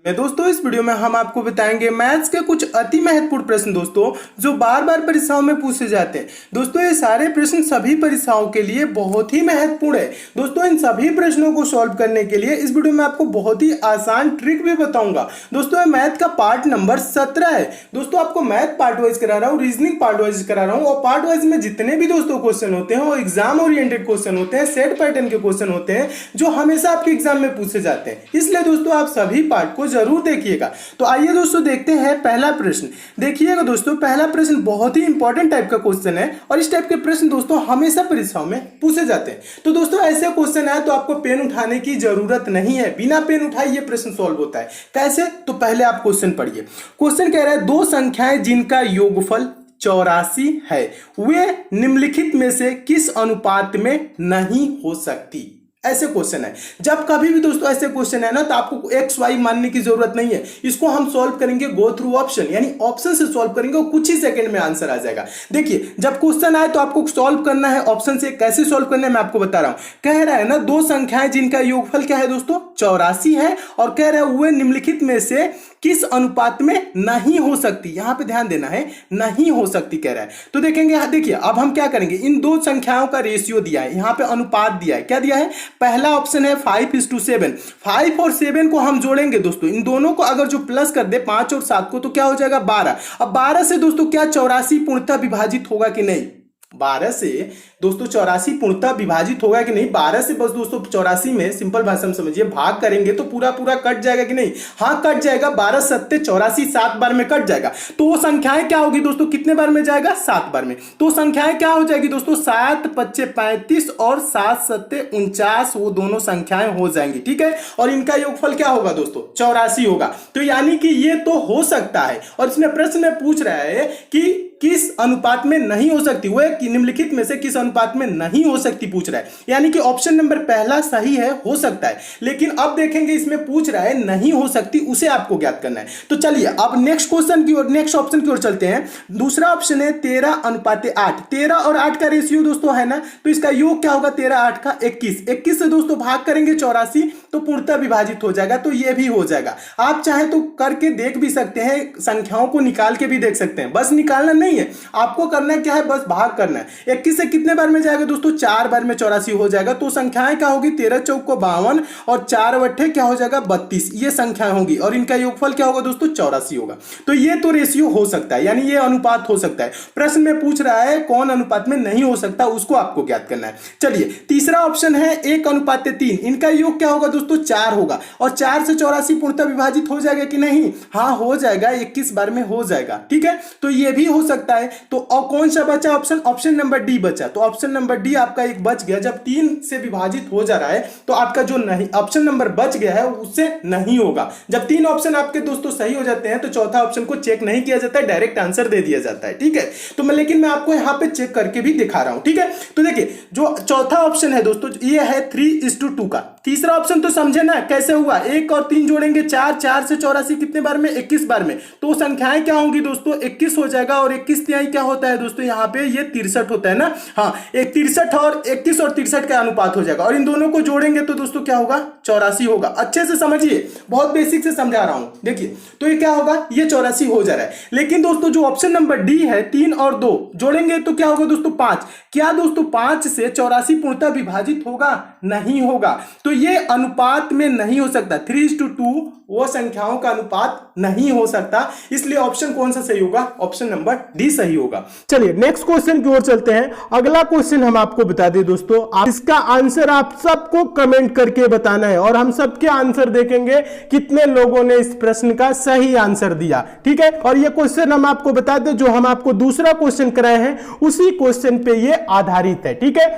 दोस्तों इस वीडियो में हम आपको बताएंगे मैथ्स के कुछ अति महत्वपूर्ण प्रश्न दोस्तों जो बार बार परीक्षाओं में पूछे जाते हैं। दोस्तों ये सारे प्रश्न सभी परीक्षाओं के लिए बहुत ही महत्वपूर्ण है। दोस्तों इन सभी प्रश्नों को सॉल्व करने के लिए इस वीडियो में आपको बहुत ही आसान ट्रिक भी बताऊंगा। दोस्तों ये मैथ का पार्ट नंबर 17 है। दोस्तों आपको मैथ पार्ट वाइज करा रहा हूँ, रीजनिंग पार्ट वाइज करा रहा हूँ और पार्ट वाइज में जितने भी दोस्तों क्वेश्चन होते हैं वो एग्जाम ओरिएंटेड क्वेश्चन होते हैं, सेट पैटर्न के क्वेश्चन होते हैं जो हमेशा आपके एग्जाम में पूछे जाते हैं। इसलिए दोस्तों आप सभी पार्ट को जरूर देखिएगा। तो आइए दोस्तों देखते हैं पहला प्रश्न। देखिएगा दोस्तों पहला प्रश्न बहुत ही इंपॉर्टेंट टाइप का क्वेश्चन है और इस टाइप के प्रश्न दोस्तों हमेशा परीक्षाओं में पूछे जाते हैं। तो दोस्तों ऐसे क्वेश्चन है तो आपको पेन उठाने की जरूरत नहीं है, बिना पेन उठाए ये प्रश्न सॉल्व होता है। कैसे? तो पहले आप क्वेश्चन पढ़िए। क्वेश्चन कह रहा है दो संख्याएं जिनका योगफल 84 है वे निम्नलिखित में से किस अनुपात में नहीं हो सकती। ऐसे क्वेश्चन है। जब कभी भी दोस्तों ऐसे क्वेश्चन है ना तो आपको एक्स वाई मानने की जरूरत नहीं है। इसको हम सॉल्व करेंगे गो थ्रू ऑप्शन, यानी ऑप्शन से सॉल्व करेंगे और कुछ ही सेकंड में आंसर आ जाएगा। देखिए जब क्वेश्चन आए तो आपको सॉल्व करना है ऑप्शन से। कैसे सॉल्व करना है मैं आपको बता रहा हूं। कह रहा है ना दो संख्याएं जिनका योगफल क्या है दोस्तों 84 है और कह रहा है वे निम्नलिखित में से किस अनुपात में नहीं हो सकती। यहां पे ध्यान देना है, नहीं हो सकती कह रहा है। तो देखेंगे देखिए अब हम क्या करेंगे, इन दो संख्याओं का रेशियो दिया है, यहां पे अनुपात दिया है। क्या दिया है? पहला ऑप्शन है 5:7। 5 और 7 को हम जोड़ेंगे दोस्तों, इन दोनों को अगर जो प्लस कर दे 5 और 7 को तो क्या हो जाएगा 12। अब 12 से दोस्तों क्या 84 पूर्णतः विभाजित होगा कि नहीं? 12 से दोस्तों 84 पूर्णतः विभाजित होगा कि नहीं? 12 से बस दोस्तों 84 में सिंपल भाषा में समझिए भाग करेंगे तो पूरा पूरा कट जाएगा कि नहीं? हाँ कट जाएगा। 12 सत्ते 84 7 बार में कट जाएगा। तो वो संख्याएं क्या होगी दोस्तों, कितने बार में जाएगा? 7 बार में। तो संख्याएं क्या हो जाएगी दोस्तों 7 पच्चे 35 और 7 सत्ते 49, वो दोनों संख्याएं हो जाएंगी। ठीक है, और इनका योगफल क्या होगा दोस्तों 84 होगा। तो यानी कि ये तो हो सकता है। और इसमें प्रश्न में पूछ रहा है कि किस अनुपात में नहीं हो सकती, वो निम्नलिखित में से किस अनुपात में नहीं हो सकती पूछ रहा है। यानी कि ऑप्शन नंबर पहला सही है, हो सकता है। लेकिन अब देखेंगे इसमें पूछ रहा है नहीं हो सकती, उसे आपको ज्ञात करना है। तो चलिए अब नेक्स्ट क्वेश्चन की ओर, नेक्स्ट ऑप्शन की ओर चलते हैं। दूसरा ऑप्शन है 13:8। 13 और 8 का रेशियो दोस्तों है ना, तो इसका योग क्या होगा 13 8 का 21। 21 से दोस्तों भाग करेंगे 84 तो पूर्णतः विभाजित हो जाएगा। तो ये भी हो जाएगा। आप चाहे तो करके देख भी सकते हैं, संख्याओं को निकाल के भी देख सकते हैं। बस निकालना नहीं है, आपको करना क्या है, बस भाग करना है। 21 से कितने बार में जाएगा दोस्तों 4 बार में 84 हो जाएगा। तो संख्याएं क्या होगी 13 चौक को 52 और 4 बट्ठे क्या हो जाएगा 32, ये संख्याएं होगी और इनका योगफल क्या होगा दोस्तों 84 होगा। तो ये तो रेशियो हो सकता है, यानी ये अनुपात हो सकता है। प्रश्न में पूछ रहा है कौन अनुपात में नहीं हो सकता, उसको आपको ज्ञात करना है। चलिए तीसरा ऑप्शन है 1:3। इनका योग क्या होगा दोस्तों 4 होगा और 4 से 84 पूर्णतः विभाजित हो जाएगा कि नहीं? हाँ हो जाएगा, 21 बार में हो जाएगा। ठीक है, तो ये भी हो सकता है। तो और कौन सा बचा ऑप्शन? ऑप्शन नंबर डी बचा। तो ऑप्शन नंबर डी आपका एक बच गया। जब 3 से विभाजित हो जा रहा है तो आपका जो नहीं ऑप्शन नंबर बच गया है उससे नहीं होगा। जब 3 ऑप्शन आपके दोस्तों सही हो जाते हैं तो चौथा ऑप्शन को चेक नहीं किया जाता है, डायरेक्ट आंसर दे दिया जाता है। ठीक है, तो लेकिन मैं आपको यहां पे चेक करके भी दिखा रहा हूं। ठीक है, तो देखिए जो चौथा ऑप्शन है दोस्तों ये है 3:2 का। तीसरा ऑप्शन तो समझे ना कैसे हुआ, 1 और 3 जोड़ेंगे 4, 4 से 84 कितने बार में 21 बार में। तो संख्याएं क्या होंगी दोस्तों 21 हो जाएगा और 21 तिहाई क्या होता है दोस्तों यहाँ पे ये 63 होता है ना। हाँ एक 63 और 21 और 63 का अनुपात हो जाएगा और इन दोनों को जोड़ेंगे तो दोस्तों क्या होगा 84 होगा। अच्छे से समझिए, बहुत बेसिक से समझा रहा हूं। देखिए तो ये क्या होगा, ये 84 हो जा रहा है। लेकिन दोस्तों जो ऑप्शन नंबर डी है 3 और 2 जोड़ेंगे तो क्या होगा दोस्तों 5। क्या दोस्तों 5 से 84 पूर्णतः विभाजित होगा? नहीं होगा। तो ये अनुपात में नहीं हो सकता। 3:2 वो संख्याओं का अनुपात नहीं हो सकता। इसलिए ऑप्शन कौन सा सही होगा? ऑप्शन नंबर डी सही होगा। चलिए नेक्स्ट क्वेश्चन की ओर चलते हैं। अगला क्वेश्चन हम आपको बता दें दोस्तों, इसका आंसर आप सबको कमेंट करके बताना है और हम सबके आंसर देखेंगे कितने लोगों ने इस प्रश्न का सही आंसर दिया। ठीक है, और ये क्वेश्चन हम आपको बता दें जो हम आपको दूसरा क्वेश्चन कराए हैं उसी क्वेश्चन पे ये आधारित है। ठीक है,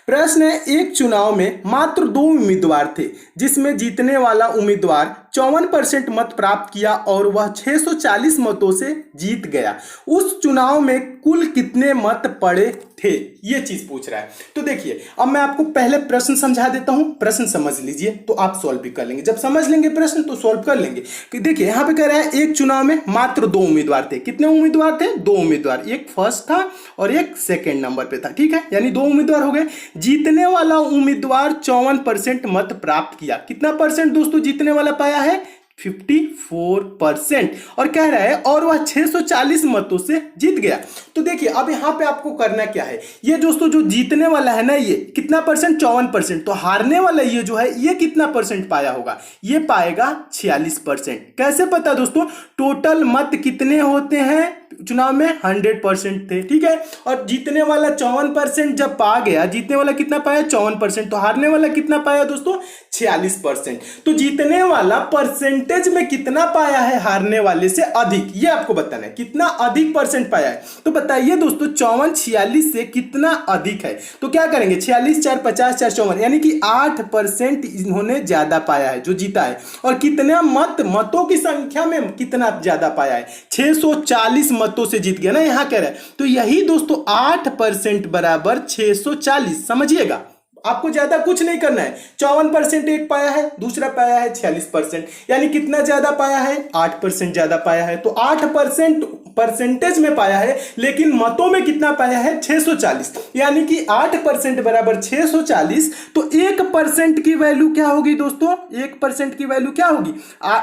प्रश्न है एक चुनाव में मात्र 2 उम्मीदवार थे जिसमें जीतने वाला उम्मीदवार 54% मत प्राप्त किया और वह 640 मतों से जीत गया। उस चुनाव में कुल कितने मत पड़े थे? ये चीज पूछ रहा है। तो देखिए अब मैं आपको पहले प्रश्न समझा देता हूं, प्रश्न समझ लीजिए तो आप सॉल्व भी कर लेंगे। जब समझ लेंगे प्रश्न तो सॉल्व कर लेंगे। कि देखिए यहां पे कह रहा है एक चुनाव में मात्र 2 उम्मीदवार थे। कितने उम्मीदवार थे? 2 उम्मीदवार, एक फर्स्ट था और एक सेकेंड नंबर पे था। ठीक है, यानी 2 उम्मीदवार हो गए। जीतने वाला उम्मीदवार 54% मत प्राप्त किया। कितना परसेंट दोस्तों जीतने वाला पाया है? 54%। और कह रहा है और वह 640 मतों से जीत गया। तो देखिए अब यहां पे आपको करना क्या है, ये दोस्तों जो जीतने वाला है ना ये कितना परसेंट, 54%। तो हारने वाला ये जो है ये कितना परसेंट पाया होगा, ये पाएगा 46%। कैसे पता दोस्तों, टोटल मत कितने होते हैं चुनाव में, 100% थे, ठीक है। और जीतने वाला 54% जब पा गया, जीतने वाला कितना पाया 54%, तो हारने वाला कितना पाया दोस्तों 46%। तो जीतने वाला परसेंटेज में कितना पाया है हारने वाले से अधिक, ये आपको बताना है कितना अधिक परसेंट पाया है। तो बताइए दोस्तों 54 46 से कितना अधिक है, तो क्या करेंगे 46 4 50 4 54, यानी कि 8% इन्होंने ज्यादा पाया है जो जीता है। और कितना मतों की संख्या में कितना ज्यादा पाया है, 640 मतों से जीत गया ना, यहां कह रहा है। तो यही दोस्तों 8% बराबर 640, समझिएगा आपको ज्यादा कुछ नहीं करना है। 54% एक पाया है, दूसरा पाया है 46%, यानी कितना ज्यादा पाया है 8% ज्यादा पाया है। तो 8% परसेंटेज में पाया है, लेकिन मतों में कितना पाया है 640, यानी कि 8% बराबर 640। तो 1% की वैल्यू क्या होगी दोस्तों, 1% की वैल्यू क्या होगी,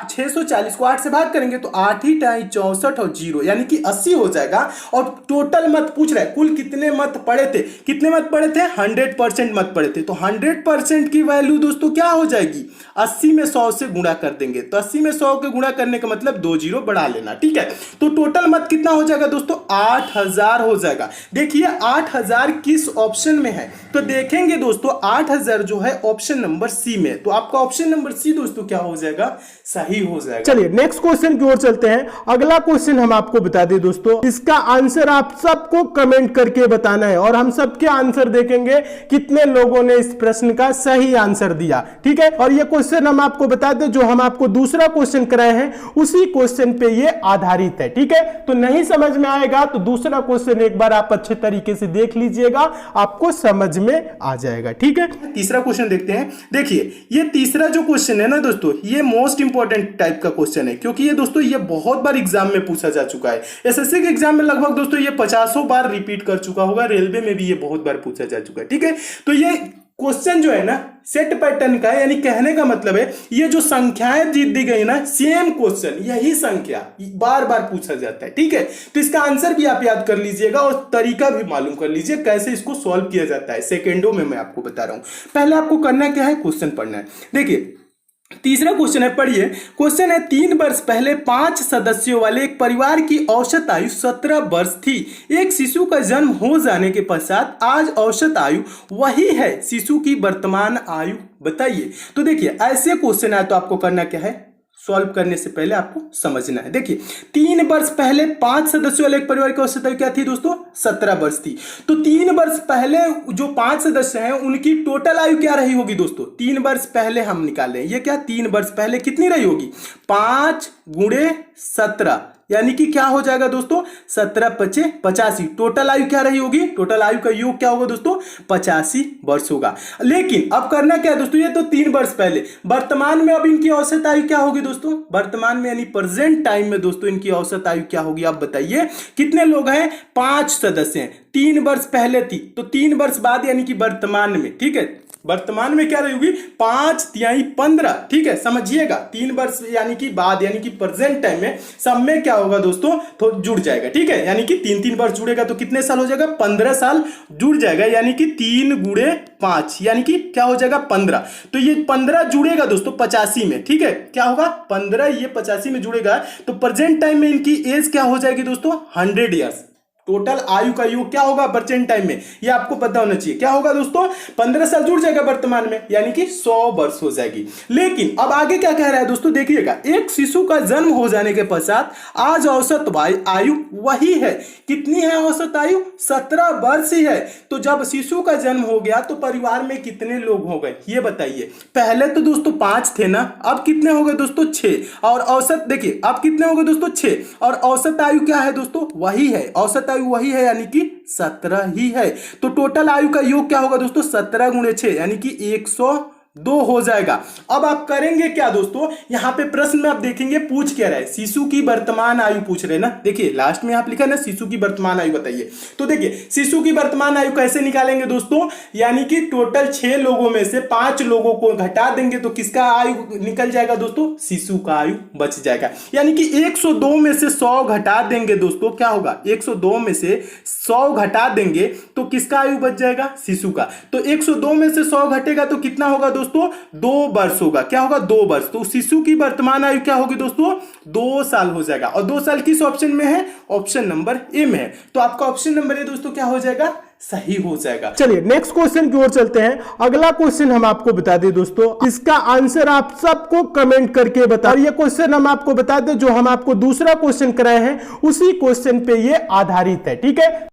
640 को 8 से भाग करेंगे तो 8 ही टाइम 64 और 0 यानी कि 80 हो जाएगा। और टोटल मत पूछ रहा है कुल कितने मत पड़े थे, कितने मत पड़े थे 100% मत पड़े थे। तो 100% की वैल्यू दोस्तों क्या हो जाएगी, 80 में 100 से गुणा कर देंगे। तो 80 में 100 के गुणा करने का मतलब 2 जीरो बढ़ा लेना, ठीक है। तो टोटल मत कितना हो जाएगा दोस्तों 8000 हो जाएगा। देखिए 8000 किस ऑप्शन में है, तो देखेंगे दोस्तों 8000 जो है ऑप्शन नंबर सी में। तो आपका ऑप्शन नंबर सी दोस्तों क्या हो जाएगा, सही हो जाएगा। चलिए नेक्स्ट क्वेश्चन की ओर चलते हैं। अगला क्वेश्चन हम आपको बता दें दोस्तों, इसका आंसर आप सबको कमेंट करके बताना है और हम सबके आंसर देखेंगे कितने लोगों ने इस प्रश्न का सही आंसर दिया, ठीक है। और ये क्वेश्चन हम आपको बता दें, जो हम आपको दूसरा क्वेश्चन कराए हैं उसी क्वेश्चन पे ये आधारित है, ठीक है। तो नहीं समझ में आएगा तो दूसरा क्वेश्चन एक बार आप अच्छे तरीके से देख लीजिएगा, आपको समझ में आ जाएगा, ठीक है। तीसरा क्वेश्चन देखते हैं। देखिए ये तीसरा जो क्वेश्चन है ना दोस्तों, ये मोस्ट इंपॉर्टेंट टाइप का क्वेश्चन है, क्योंकि ये दोस्तों ये बहुत बार एग्जाम में पूछा जा चुका है। एसएससी के एग्जाम में लगभग दोस्तों ये 50 बार रिपीट कर चुका होगा, रेलवे में भी ये बहुत बार पूछा जा चुका है, ठीक है। तो ये क्वेश्चन जो है ना सेट पैटर्न का है, यानी कहने का मतलब है ये जो संख्याएं जीत दी गई ना, सेम क्वेश्चन यही संख्या बार बार पूछा जाता है, ठीक है। तो इसका आंसर भी आप याद कर लीजिएगा और तरीका भी मालूम कर लीजिए कैसे इसको सॉल्व किया जाता है। सेकेंडों में मैं आपको बता रहा हूं। पहले आपको करना क्या है, क्वेश्चन पढ़ना है। देखिए तीसरा क्वेश्चन है, पढ़िए। क्वेश्चन है 3 वर्ष पहले 5 सदस्यों वाले एक परिवार की औसत आयु 17 वर्ष थी। एक शिशु का जन्म हो जाने के पश्चात आज औसत आयु वही है, शिशु की वर्तमान आयु बताइए। तो देखिए ऐसे क्वेश्चन आए तो आपको करना क्या है, सॉल्व करने से पहले आपको समझना है। देखिए 3 वर्ष पहले 5 सदस्यों वाले एक परिवार की औसत आयु क्या थी दोस्तों, 17 वर्ष थी। तो 3 वर्ष पहले जो 5 सदस्य हैं उनकी टोटल आयु क्या रही होगी दोस्तों, 3 वर्ष पहले हम निकाल रहे हैं। ये क्या 3 वर्ष पहले कितनी रही होगी, 5 गुणे 17 यानी कि क्या हो जाएगा दोस्तों 17 5 85। टोटल आयु क्या रही होगी, टोटल आयु का योग क्या होगा दोस्तों 85 वर्ष होगा। लेकिन अब करना क्या है दोस्तों, ये तो 3 वर्ष पहले, वर्तमान में अब इनकी औसत आयु क्या होगी दोस्तों, वर्तमान में यानी प्रेजेंट टाइम में दोस्तों इनकी औसत आयु क्या होगी, आप बताइए। कितने लोग हैं, 5 सदस्य हैं। 3 वर्ष पहले थी तो 3 वर्ष बाद यानी कि वर्तमान में, ठीक है। वर्तमान में क्या रही होगी 5 तिहाई 15, ठीक है, समझिएगा। 3 वर्ष यानी कि बाद यानी कि प्रेजेंट टाइम में सब में क्या होगा दोस्तों, तो जुड़ जाएगा, ठीक है। यानी कि 3 वर्ष जुड़ेगा तो कितने साल हो जाएगा, 15 साल जुड़ जाएगा, यानी कि 3 गुणे 5 यानी कि क्या हो जाएगा 15। तो ये 15 जुड़ेगा दोस्तों 85 में, ठीक है। क्या होगा 15 ये 85 में जुड़ेगा तो प्रेजेंट टाइम में इनकी एज क्या हो जाएगी दोस्तों 100 ईयर्स। टोटल आयु का योग क्या होगा प्रेजेंट टाइम में, ये आपको पता होना चाहिए। क्या होगा दोस्तों 15 साल जुड़ जाएगा वर्तमान में, यानी कि 100 वर्ष हो जाएगी। लेकिन अब आगे क्या कह रहा है दोस्तों, देखिएगा। एक शिशु का जन्म हो जाने के पश्चात आज औसत आयु वही है। कितनी है औसत आयु, 17 वर्ष ही है। तो जब शिशु का जन्म हो गया तो परिवार में कितने लोग हो गए, ये बताइए। पहले तो दोस्तों 5 थे ना, अब कितने हो गए दोस्तों 6। और औसत देखिए अब कितने हो गए दोस्तों 6, और औसत आयु क्या है दोस्तों वही है, औसत आयु वही है यानी कि 17 ही है। तो टोटल आयु का योग क्या होगा दोस्तों 17 गुणे 6 यानी कि 120 2 हो जाएगा। अब आप करेंगे क्या दोस्तों, यहां पे प्रश्न में आप देखेंगे पूछ क्या रहा है, शिशु की वर्तमान आयु पूछ रहे हैं ना। देखिए लास्ट में आप लिखा ना शिशु की वर्तमान आयु बताइए। तो देखिए शिशु की वर्तमान आयु कैसे निकालेंगे दोस्तों, यानी कि टोटल 6 लोगों में से 5 लोगों को घटा देंगे तो किसका आयु निकल जाएगा दोस्तों, शिशु का आयु बच जाएगा। यानी कि 102 में से 100 घटा देंगे दोस्तों, क्या होगा 102 में से 100 घटा देंगे तो किसका आयु बच जाएगा, शिशु का। तो 102 में से 100 घटेगा तो कितना होगा दोस्तों, 2 वर्ष होगा। क्या होगा, 2 वर्ष। तो शिशु की वर्तमान आयु क्या होगी दोस्तों, 2 साल हो जाएगा। और 2 साल किस ऑप्शन में है, ऑप्शन नंबर ए में है। तो आपका ऑप्शन नंबर ए दोस्तों क्या हो जाएगा, सही हो जाएगा। चलिए नेक्स्ट क्वेश्चन की ओर चलते हैं। अगला क्वेश्चन हम आपको बता दें दोस्तों, इसका आंसर आप सबको कमेंट करके बता। और ये क्वेश्चन हम आपको बता दें जो हम आपको दूसरा क्वेश्चन कराए हैं उसी क्वेश्चन पे ये आधारित है, ठीक है।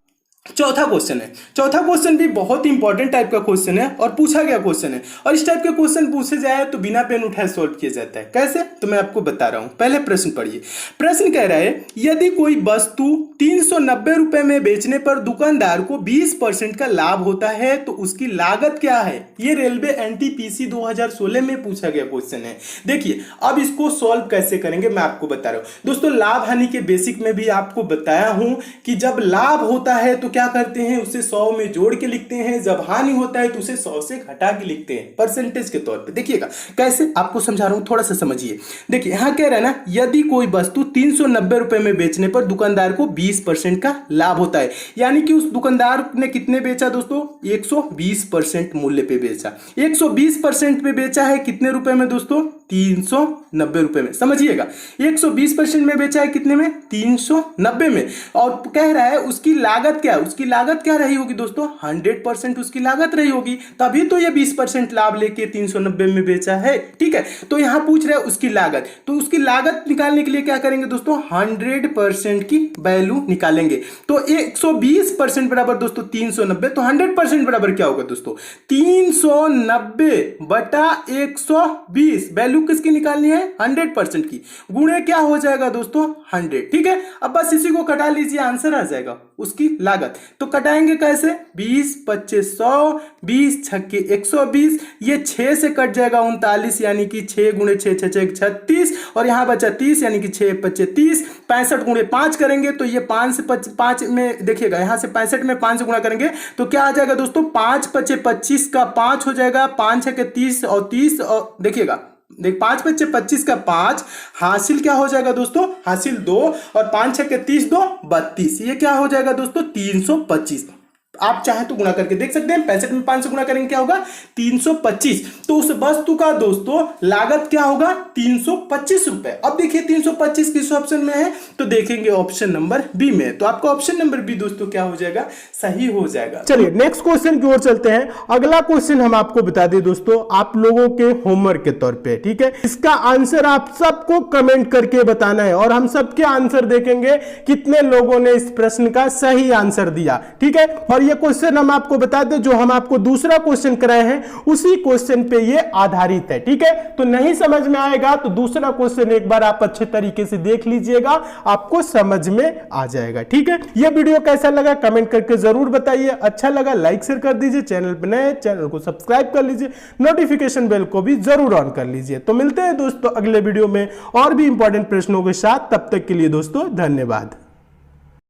चौथा क्वेश्चन है, चौथा क्वेश्चन भी बहुत इंपॉर्टेंट टाइप का क्वेश्चन है और पूछा गया क्वेश्चन है। और इस टाइप के क्वेश्चन पूछे जाए तो बिना पेन उठाए सॉल्व किया जाता है। कैसे, तो मैं आपको बता रहा हूं। पहले प्रश्न पढ़िए। प्रश्न कह रहा है यदि कोई वस्तु 390 रुपए में बेचने पर दुकानदार को 20% का लाभ होता है तो उसकी लागत क्या है। ये रेलवे एनटीपीसी 2016 में पूछा गया क्वेश्चन है। देखिए अब इसको सॉल्व कैसे करेंगे मैं आपको बता रहा हूं दोस्तों। लाभ हानि के बेसिक में भी आपको बताया हूं कि जब लाभ होता है तो क्या करते हैं, उसे 100 में जोड़ के लिखते हैं। जब हानि होता है तो उसे 100 से घटा के लिखते हैं परसेंटेज के तौर पे। देखिएगा कैसे, आपको समझा रहा हूं, थोड़ा सा समझिए। देखिए यहां कह रहा है ना, यदि कोई वस्तु 390 रुपए में बेचने पर दुकानदार को 20% का लाभ होता है, यानी कि उस दुकानदार ने कितने बेचा दोस्तों, 120% मूल्य पे बेचा। 120% पे बेचा है कितने रुपए में दोस्तों, 390 रुपए में। समझिएगा 120% में बेचा है कितने में, 390 में। और कह रहा है उसकी लागत क्या है, उसकी लागत क्या रही होगी दोस्तों, 100% उसकी लागत रही होगी, तभी तो ये 20% लाभ लेके 390 में बेचा है, ठीक है। तो यहां पूछ रहे हैं उसकी लागत, तो उसकी लागत निकालने के लिए क्या करेंगे दोस्तों, 100% की वैल्यू निकालेंगे। तो 120% बराबर दोस्तों 390, तो 100% बराबर क्या होगा दोस्तों, 390 बटा 120। वैल्यू किसकी निकालनी है, 100% की, गुणे क्या हो जाएगा दोस्तों, 100, ठीक है। अब बस इसी को कटा लीजिए, आंसर आ जाएगा उसकी लागत। तो कटाएंगे कैसे, 20 25 100, 20 छक्के 120, ये 6 से कट जाएगा 39, यानी कि 6 गुणे 6 6 36, और यहां बचा 30 यानी कि 6 25 30। 65 गुणे 5 करेंगे तो ये 5 से 5 में देखिएगा, यहां से 65 में 5 से गुणा करेंगे तो क्या आ जाएगा दोस्तों, 5 5 25 का 5 हो जाएगा, 5 6 30 और 30, और देखिएगा देख 5 5 25 का 5, हासिल क्या हो जाएगा दोस्तों, हासिल 2, और 5 6 30 2 32, ये क्या हो जाएगा दोस्तों, 325। आप चाहे तो गुणा करके देख सकते हैं। 65 में 5 से गुणा करेंगे क्या होगा, 325। तो उस वस्तु का दोस्तों लागत क्या होगा, 325 रुपए। अब देखिए 325 किस ऑप्शन में है, तो देखेंगे ऑप्शन नंबर बी में। तो आपका ऑप्शन नंबर बी दोस्तों क्या हो जाएगा, सही हो जाएगा। चलिए नेक्स्ट क्वेश्चन की ओर चलते हैं। अगला क्वेश्चन हम आपको बता दें दोस्तों, आप लोगों के होमवर्क के तौर पे, ठीक है। इसका आंसर आप सबको कमेंट करके बताना है और हम सबके आंसर देखेंगे कितने लोगों ने इस प्रश्न का सही आंसर दिया, ठीक है। और ये क्वेश्चन हम आपको बता दें जो हम आपको दूसरा क्वेश्चन कराए हैं उसी क्वेश्चन पे ये आधारित है, ठीक है। तो नहीं समझ में आएगा तो दूसरा क्वेश्चन एक बार आप अच्छे तरीके से देख लीजिएगा, आपको समझ में आ जाएगा, ठीक है। ये वीडियो कैसा लगा कमेंट करके जरूर बताइए। अच्छा लगा लाइक शेयर कर दीजिए, चैनल पर नए चैनल को सब्सक्राइब कर लीजिए, नोटिफिकेशन बेल को भी जरूर ऑन कर लीजिए। तो मिलते हैं दोस्तों अगले वीडियो में और भी इंपॉर्टेंट प्रश्नों के साथ, तब तक के लिए दोस्तों धन्यवाद।